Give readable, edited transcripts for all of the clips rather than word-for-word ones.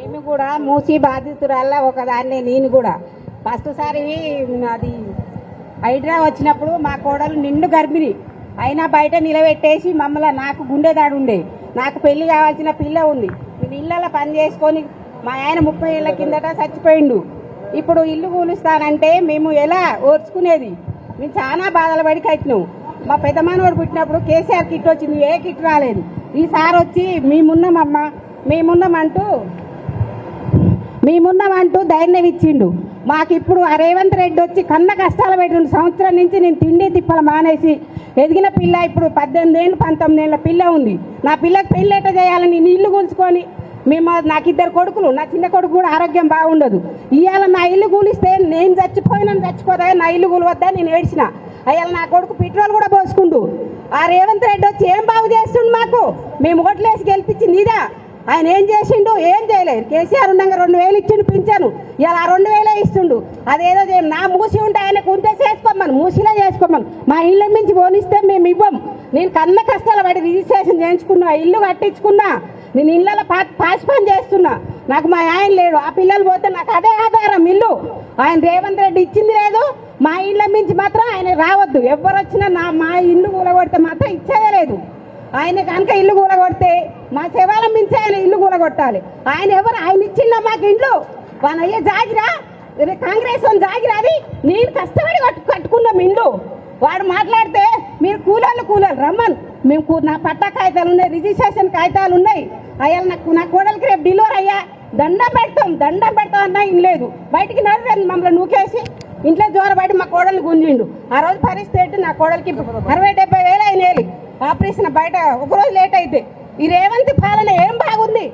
మేము కూడా మూసి బాధితురాల్లో ఒకదాన్నే. నేను కూడా ఫస్ట్ సారి అది హైడ్రా వచ్చినప్పుడు మా కోడలు నిండు గర్భిణి అయినా బయట నిలబెట్టేసి మమ్మల్ని, నాకు గుండెదాడు ఉండే, నాకు పెళ్లి కావాల్సిన పిల్ల ఉంది, నేను ఇళ్ళలో పని చేసుకొని మా ఆయన 30 ఏళ్ల కిందట చచ్చిపోయిండు. ఇప్పుడు ఇల్లు కూలుస్తానంటే మేము ఎలా ఓర్చుకునేది? మేము చాలా బాధలు పడి కట్టినాం. మా పెద్ద మనవాడు పుట్టినప్పుడు కేసీఆర్ కిట్ వచ్చింది, ఏ కిట్ రాలేదు. ఈసారి వచ్చి మేమున్నామమ్మా మేమున్నామంటూ ధైర్యం ఇచ్చిండు మాకు. ఇప్పుడు ఆ రేవంత్ రెడ్డి వచ్చి కన్న కష్టాలు పెట్టిండు. సంవత్సరం నుంచి నేను తిండి తిప్పలు మానేసి ఎదిగిన పిల్ల ఇప్పుడు 18 ఏళ్ళు 19 ఏళ్ళ పిల్ల ఉంది. నా పిల్లకి పెళ్ళి ఎట్ట చేయాలని నేను ఇల్లు కూల్చుకొని నాకు 2 కొడుకులు, నా చిన్న కొడుకు కూడా ఆరోగ్యం బాగుండదు. ఇవాళ నా ఇల్లు కూలిస్తే నేను చచ్చిపోదా, నా ఇల్లు కూలవద్దా నేను ఏడ్చిన. అయ్యాల నా కొడుకు పెట్రోల్ కూడా పోసుకుంటూ ఆ రేవంత్ రెడ్డి వచ్చి ఏం బాగు చేస్తుండు మాకు? మేము ఓట్లేసి గెలిపించింది ఇదా? ఆయన ఏం చేసిండు? ఏం చేయలేదు. కేసీఆర్ ఉండగా 2000 ఇచ్చిండు పింఛను, ఇలా 2000 ఇస్తుండు. అదేదో నా మూసి ఉంటే ఆయనకు ఉంటే చేసుకోమని, మూసిలా చేసుకోమని. మా ఇళ్ళ మించి పోనిస్తే మేము ఇవ్వం. నేను కన్న కష్టాలు పడి రిజిస్ట్రేషన్ చేయించుకున్నా, ఇల్లు కట్టించుకున్నా, నేను ఇళ్ళలో పాసి పని చేస్తున్నా. నాకు మా ఆయన లేడు, ఆ పిల్లలు పోతే నాకు అదే ఆధారం ఇల్లు. ఆయన రేవంత్ రెడ్డి ఇచ్చింది లేదు, మా ఇళ్ళ మించి మాత్రం ఆయన రావద్దు. ఎవరు వచ్చినా మా ఇల్లు కూలగొడితే మాత్రం ఇచ్చేదే లేదు. ఆయన కనుక ఇల్లు కూలగొడితే మా శవాల మించి ఆయన ఇల్లు కూలగొట్టాలి. ఆయన ఎవరు? ఆయన ఇచ్చిందా మాకు ఇండ్లు? వాళ్ళ అయ్యే జాగిరా, కాంగ్రెస్ వాళ్ళు జాగిరా, అది నేను కష్టపడి కట్టుకున్నాం ఇండ్లు. వాడు మాట్లాడితే మీరు కూలాలు రమ్మను, మేము నా పట్టా కాగితాలు ఉన్నాయి, రిజిస్ట్రేషన్ కాగితాలు ఉన్నాయి. అయ్యా నా కోడలికి రేపు డెలివరీ అయ్యా దండం పెడతాం అన్నా ఇనలేదు. బయటికి నడిపాను మమ్మల్ని నూకేసి ఇంట్లో జ్వరబడి మా కోడలు గుంజిండు. ఆ రోజు పరిస్థితి నా కోడలికి 60-70 వేలు అయినాయి ఆపరేషన్, బయట ఒకరోజు లేట్ అయితే. ఈ రేవంత్ పాలన ఏం బాగుంది?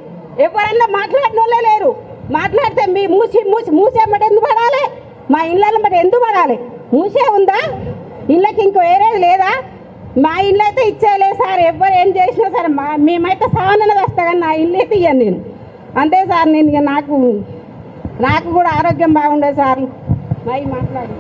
ఎవరన్నా మాట్లాడిన వాళ్ళే లేరు. మాట్లాడితే మీ మూసేమ్మటి ఎందుకు పడాలి? మా ఇళ్ళ మరి ఎందుకు పడాలి? మూసే ఉందా? ఇళ్ళకి ఇంకో వేరేది లేదా? మా ఇల్లు అయితే ఇచ్చేయలే సార్. ఎవరు ఏం చేసినా సరే మేమైతే సావనన్నది వస్తా, కానీ నా ఇల్లు అయితే ఇయ్యాను నేను. అంతే సార్. నేను నాకు కూడా ఆరోగ్యం బాగుండదు సార్. మాట్లాడు.